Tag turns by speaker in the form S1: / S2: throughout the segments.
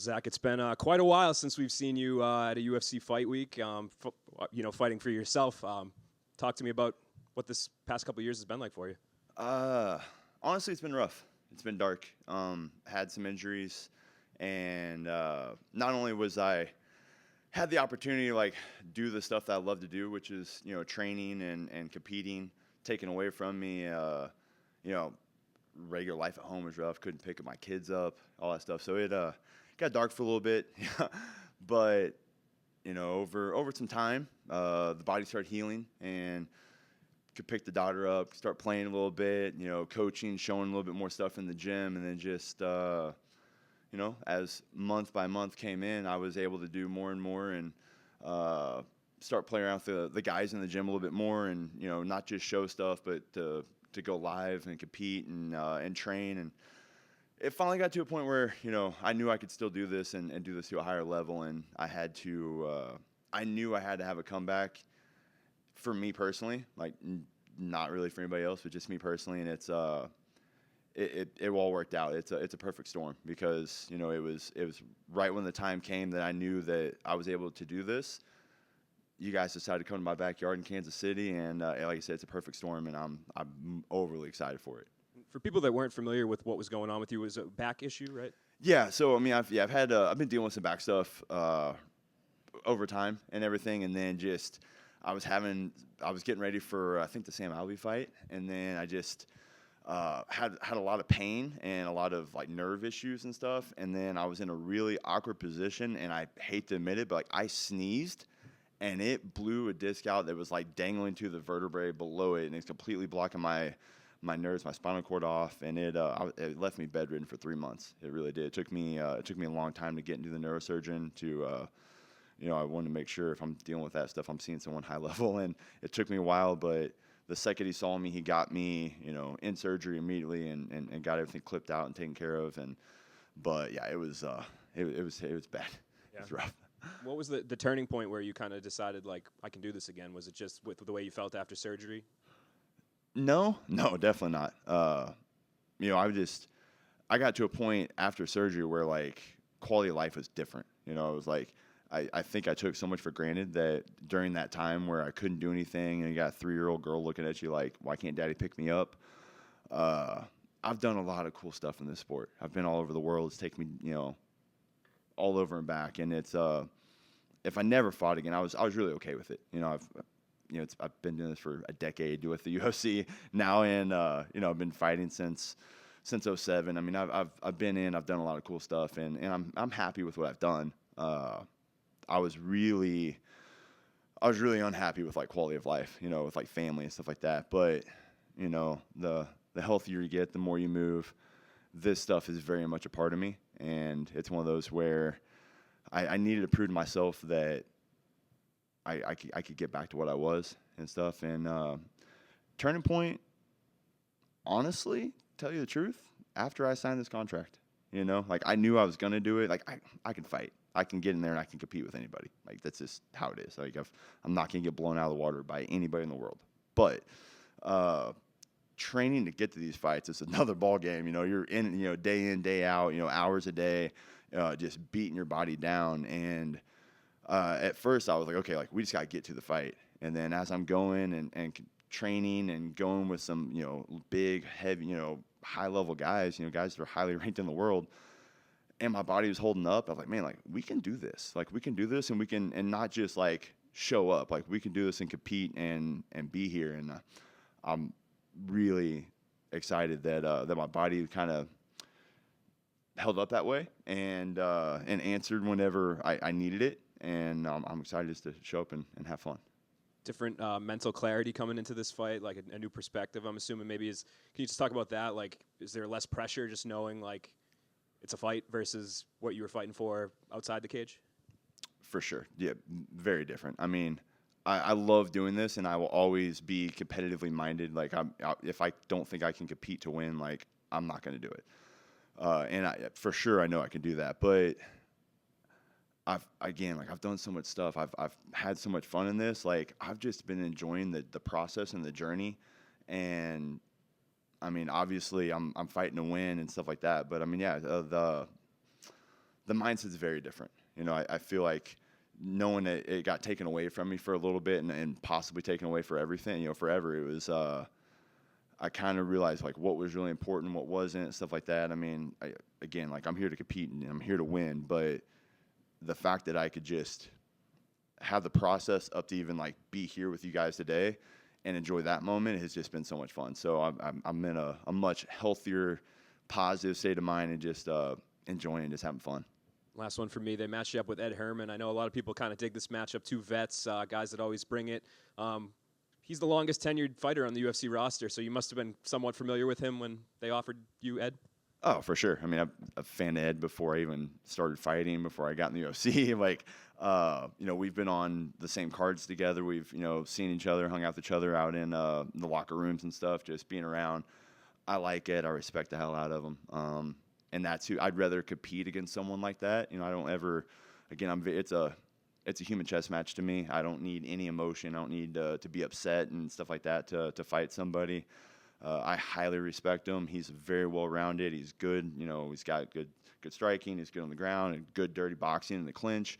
S1: Zach, it's been quite a while since we've seen you at a UFC fight week, fighting for yourself. Talk to me about what this past couple of years has been like for you.
S2: Honestly, it's been rough. It's been dark. Had some injuries, and not only was I had the opportunity to do the stuff that I love to do, which is training and competing, taken away from me. Regular life at home was rough. Couldn't pick my kids up, all that stuff. So it got dark for a little bit, but over some time, the body started healing and could pick the daughter up, start playing a little bit, coaching, showing a little bit more stuff in the gym, and then just as month by month came in, I was able to do more and more and start playing around with the guys in the gym a little bit more, and not just show stuff, but to go live and compete and train. And it finally got to a point where I knew I could still do this and do this to a higher level, and I knew I had to have a comeback for me personally, not really for anybody else, but just me personally. And it all worked out. It's a perfect storm because it was right when the time came that I knew that I was able to do this. You guys decided to come to my backyard in Kansas City, and like I said, it's a perfect storm, and I'm overly excited for it.
S1: For people that weren't familiar with what was going on with you, it was a back issue, right?
S2: Yeah. So I've been dealing with some back stuff over time and everything, and then just I was getting ready for I think the Sam Alvey fight, and then I just had a lot of pain and a lot of nerve issues and stuff, and then I was in a really awkward position, and I hate to admit it, but I sneezed, and it blew a disc out that was dangling to the vertebrae below it, and it's completely blocking my nerves, my spinal cord off, and it left me bedridden for 3 months. It really did. It took me a long time to get into the neurosurgeon to. I wanted to make sure if I'm dealing with that stuff, I'm seeing someone high level, and it took me a while, but the second he saw me, he got me, in surgery immediately and got everything clipped out and taken care of. But yeah, it was bad.
S1: Yeah.
S2: It was rough.
S1: What was the turning point where you kind of decided I can do this again? Was it just with the way you felt after surgery?
S2: No, definitely not. I got to a point after surgery where quality of life was different. It was I think I took so much for granted that during that time where I couldn't do anything and you got a 3-year-old girl looking at you why can't daddy pick me up? I've done a lot of cool stuff in this sport. I've been all over the world. It's taken me, all over and back. And it's, if I never fought again, I was really okay with it. I've been doing this for a decade with the UFC now. And, I've been fighting since '07. I mean, I've been in, I've done a lot of cool stuff, and I'm happy with what I've done. I was really unhappy with quality of life, with family and stuff like that. But, the healthier you get, the more you move. This stuff is very much a part of me, and it's one of those where I needed to prove to myself that I could get back to what I was and stuff. And turning point, honestly, tell you the truth, after I signed this contract, I knew I was gonna do it. I can fight. I can get in there and I can compete with anybody. That's just how it is. I'm not going to get blown out of the water by anybody in the world. But training to get to these fights is another ball game. You're in, day in, day out, hours a day, just beating your body down. And at first I was okay, we just got to get to the fight. And then as I'm going and training and going with some, big, heavy, high-level guys, guys that are highly ranked in the world, and my body was holding up. I was man, we can do this. We can do this, and we can, and not just show up. We can do this and compete and be here. And I'm really excited that my body kind of held up that way and answered whenever I needed it. And I'm excited just to show up and have fun.
S1: Different mental clarity coming into this fight, a new perspective, I'm assuming maybe can you just talk about that? Is there less pressure just knowing it's a fight versus what you were fighting for outside the cage?
S2: For sure. Yeah, very different. I mean, I love doing this, and I will always be competitively minded. If I don't think I can compete to win, I'm not going to do it. And for sure, I know I can do that. But I've done so much stuff. I've had so much fun in this. I've just been enjoying the process and the journey. And I mean, obviously, I'm fighting to win and stuff like that. But I mean, yeah, the the mindset's very different. You know, I feel like knowing that it got taken away from me for a little bit and possibly taken away for everything, you know, forever, it was, I kind of realized like what was really important, what wasn't, stuff like that. I mean, again, like I'm here to compete and I'm here to win, but the fact that I could just have the process up to even like be here with you guys today and enjoy that moment has just been so much fun. So I'm in a much healthier, positive state of mind and just enjoying and just having fun.
S1: Last one for me. They matched you up with Ed Herman. I know a lot of people kind of dig this matchup. Two vets, guys that always bring it. He's the longest tenured fighter on the UFC roster, so you must have been somewhat familiar with him when they offered you Ed.
S2: Oh, for sure. I mean, I'm a fan of Ed before I even started fighting, before I got in the UFC. Like, you know, we've been on the same cards together. We've, you know, seen each other, hung out with each other out in the locker rooms and stuff, just being around. I like Ed. I respect the hell out of him. And that's who I'd rather compete against someone like that. You know, I don't ever, again, it's a human chess match to me. I don't need any emotion. I don't need to be upset and stuff like that to fight somebody. I highly respect him. He's very well-rounded. He's good. You know, he's got good striking. He's good on the ground and good dirty boxing in the clinch.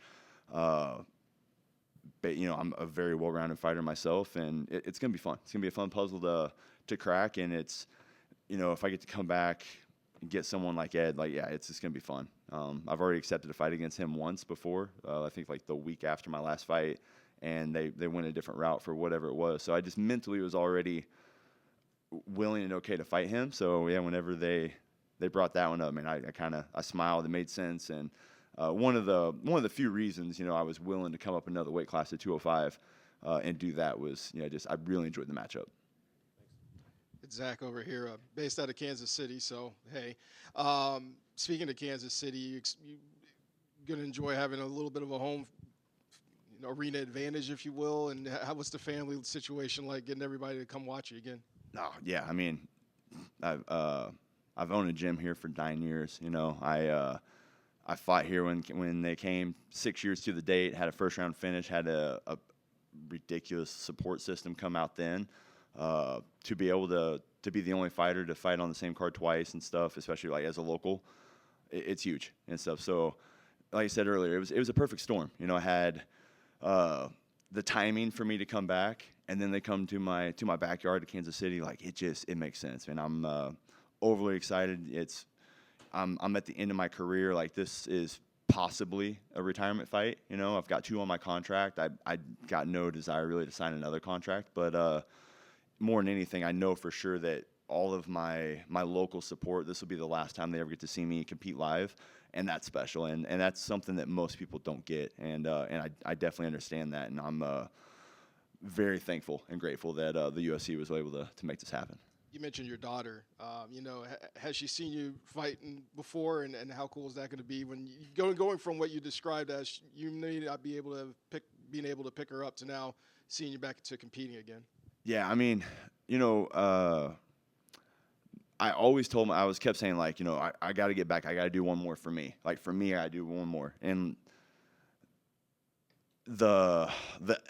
S2: But, you know, I'm a very well-rounded fighter myself, and it's going to be fun. It's going to be a fun puzzle to crack, and it's, you know, if I get to come back and get someone like Ed, like, yeah, it's just going to be fun. I've already accepted a fight against him once before, I think like the week after my last fight, and they went a different route for whatever it was. So I just mentally was already willing and okay to fight him. So, yeah, whenever they brought that one up, man, I smiled. It made sense. And one of the few reasons, you know, I was willing to come up another weight class at 205 and do that was, you know, I really enjoyed the matchup.
S3: It's Zach over here, based out of Kansas City. So, hey, speaking of Kansas City, you're going to enjoy having a little bit of a home arena advantage, if you will. And what's the family situation like, getting everybody to come watch you again?
S2: Oh, yeah. I mean, I've owned a gym here for 9 years. You know, I fought here when they came 6 years to the date, had a first-round finish, had a ridiculous support system come out then. To be able to be the only fighter to fight on the same card twice and stuff, especially like as a local, it's huge and stuff. So, like I said earlier, it was a perfect storm. You know, I had the timing for me to come back, and then they come to my backyard to Kansas City. Like it makes sense, man. I'm overly excited. I'm at the end of my career. Like this is possibly a retirement fight. You know, I've got 2 on my contract. I got no desire really to sign another contract, but more than anything, I know for sure that all of my local support, this will be the last time they ever get to see me compete live, and that's special, and that's something that most people don't get, and I definitely understand that, and I'm very thankful and grateful that the UFC was able to make this happen.
S3: You mentioned your daughter. You know, has she seen you fighting before, and how cool is that going to be when you going from what you described as you may not be able to being able to pick her up to now seeing you back to competing again?
S2: Yeah, I mean, you know, I always told I kept saying, like, you know, I got to get back. I got to do one more for me. Like, for me, I got to do one more. And the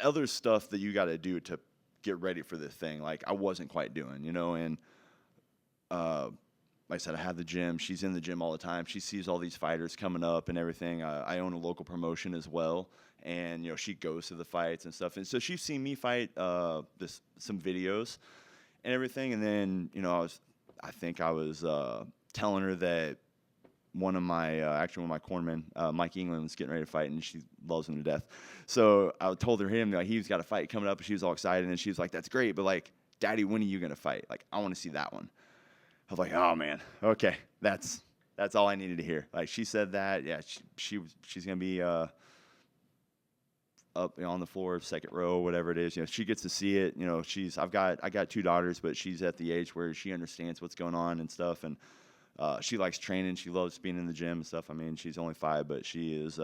S2: other stuff that you got to do to get ready for this thing, like, I wasn't quite doing, you know. And like I said, I have the gym. She's in the gym all the time. She sees all these fighters coming up and everything. I own a local promotion as well. And, you know, she goes to the fights and stuff. And so she's seen me fight some videos and everything. And then, you know, I think I was telling her that one of my cornermen, Mike England, was getting ready to fight, and she loves him to death. So I told her like, he's got a fight coming up, and she was all excited. And she was like, that's great, but, like, Daddy, when are you going to fight? Like, I want to see that one. I was like, oh, man, okay, that's all I needed to hear. Like, she said that, yeah, she's going to be up, you know, on the floor, second row, whatever it is. You know, she gets to see it. You know, I got 2 daughters, but she's at the age where she understands what's going on and stuff. And she likes training. She loves being in the gym and stuff. I mean, she's only 5, but she is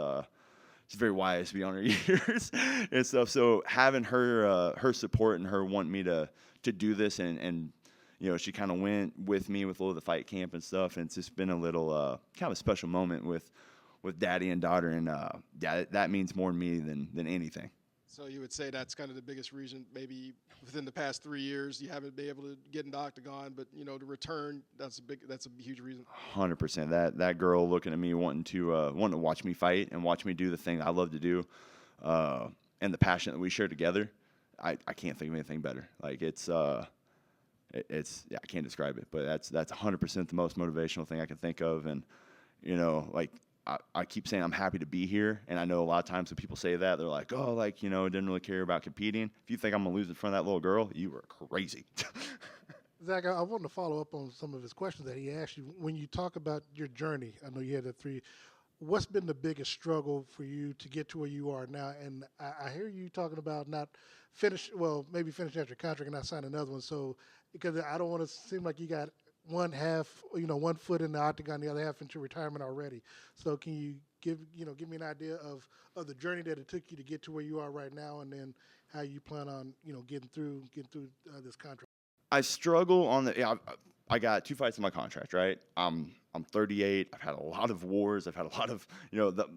S2: she's very wise beyond her years and stuff. So having her support and her wanting me to do this and you know, she kind of went with me with a little of the fight camp and stuff. And it's just been a little kind of a special moment with daddy and daughter, and yeah, that means more to me than anything.
S3: So you would say that's kind of the biggest reason, maybe within the past 3 years, you haven't been able to get in the octagon, but to return, that's a huge reason.
S2: 100%. That girl looking at me wanting to watch me fight and watch me do the thing I love to do, and the passion that we share together. I can't think of anything better. Like it's yeah, I can't describe it, but that's 100% the most motivational thing I can think of. And like I keep saying I'm happy to be here, and I know a lot of times when people say that, they're like, oh, like didn't really care about competing. If you think I'm gonna lose in front of that little girl, you are crazy.
S4: Zach, I wanted to follow up on some of his questions that he asked you. When you talk about your journey, I know you had the 3. What's been the biggest struggle for you to get to where you are now? And I hear you talking about not maybe finishing out your contract and not sign another one. So, because I don't want to seem like you got one foot in the octagon, the other half into retirement already. So can you give me an idea of the journey that it took you to get to where you are right now, and then how you plan on, getting through this contract?
S2: I struggle on I got 2 fights in my contract, right? I'm 38. I've had a lot of wars. I've had a lot of,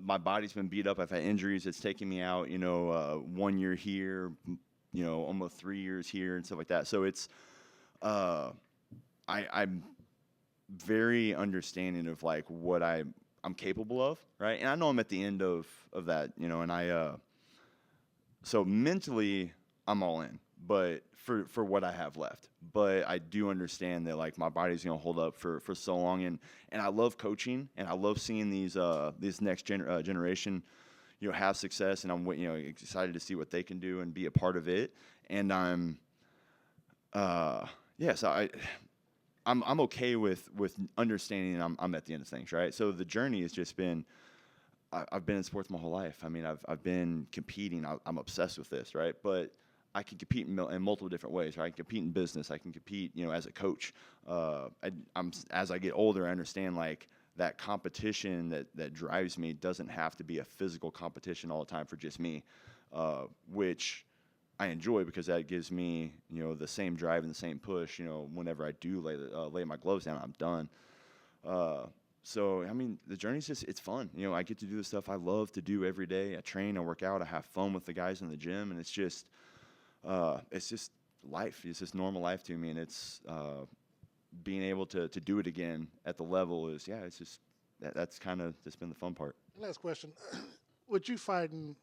S2: my body's been beat up. I've had injuries. It's taken me out, 1 year here, almost 3 years here and stuff like that. So it's, I'm very understanding of like what I'm capable of, right? And I know I'm at the end of that, and so mentally I'm all in, but for what I have left. But I do understand that like my body's gonna hold up for so long, and I love coaching, and I love seeing this next generation, have success, and I'm excited to see what they can do and be a part of it. And I'm so I'm okay with understanding I'm at the end of things, right? So the journey has just been, I've been in sports my whole life. I mean, I've been competing. I'm obsessed with this, right? But I can compete in multiple different ways, right? I can compete in business. I can compete, as a coach. As I get older, I understand like that competition that drives me doesn't have to be a physical competition all the time for just me, which I enjoy because that gives me, the same drive and the same push, whenever I do lay my gloves down, I'm done. So, I mean, the journey's it's fun. I get to do the stuff I love to do every day. I train, I work out, I have fun with the guys in the gym, and it's just life. It's just normal life to me, and it's being able to do it again at the level is, it's just that's kind of just been the fun part.
S4: Last question. With you fighting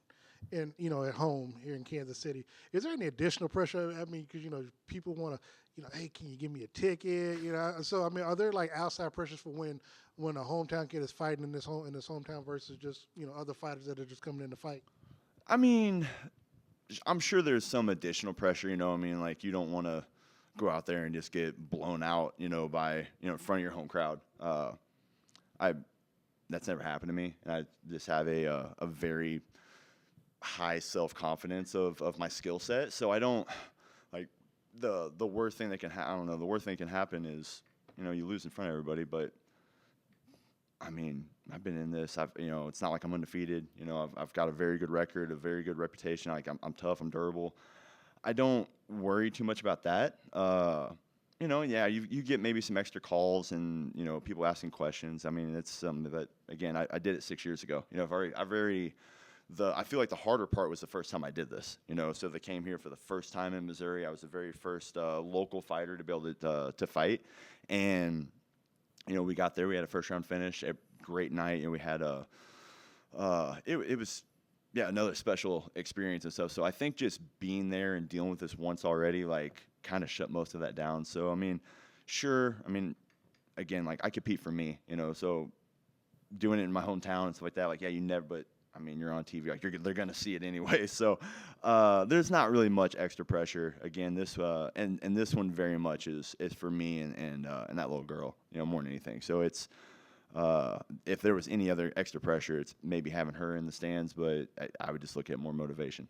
S4: in at home here in Kansas City, is there any additional pressure? I mean, because people want to, hey, can you give me a ticket? So I mean, are there like outside pressures for when a hometown kid is fighting in his hometown versus just other fighters that are just coming in to fight?
S2: I mean, I'm sure there's some additional pressure. I mean, like you don't want to go out there and just get blown out, by in front of your home crowd. That's never happened to me, and I just have a very high self-confidence of my skill set. So I don't like the worst thing that can I don't know, the worst thing that can happen is, you lose in front of everybody. But I mean, I've been in this, it's not like I'm undefeated. I've got a very good record, a very good reputation. Like I'm tough, I'm durable. I don't worry too much about that. You get maybe some extra calls and, people asking questions. I mean, it's something that, again, I did it 6 years ago. I feel like the harder part was the first time I did this, so they came here for the first time in Missouri. I was the very first local fighter to be able to fight. And, we got there, we had a first round finish, a great night, and we had it was another special experience and stuff. So I think just being there and dealing with this once already, like, kind of shut most of that down. So, I mean, sure, again, like, I compete for me, so doing it in my hometown and stuff like that, like, but I mean, you're on TV, like they're gonna see it anyway. So there's not really much extra pressure. Again, this and this one very much is for me and that little girl, more than anything. So it's if there was any other extra pressure, it's maybe having her in the stands, but I would just look at more motivation.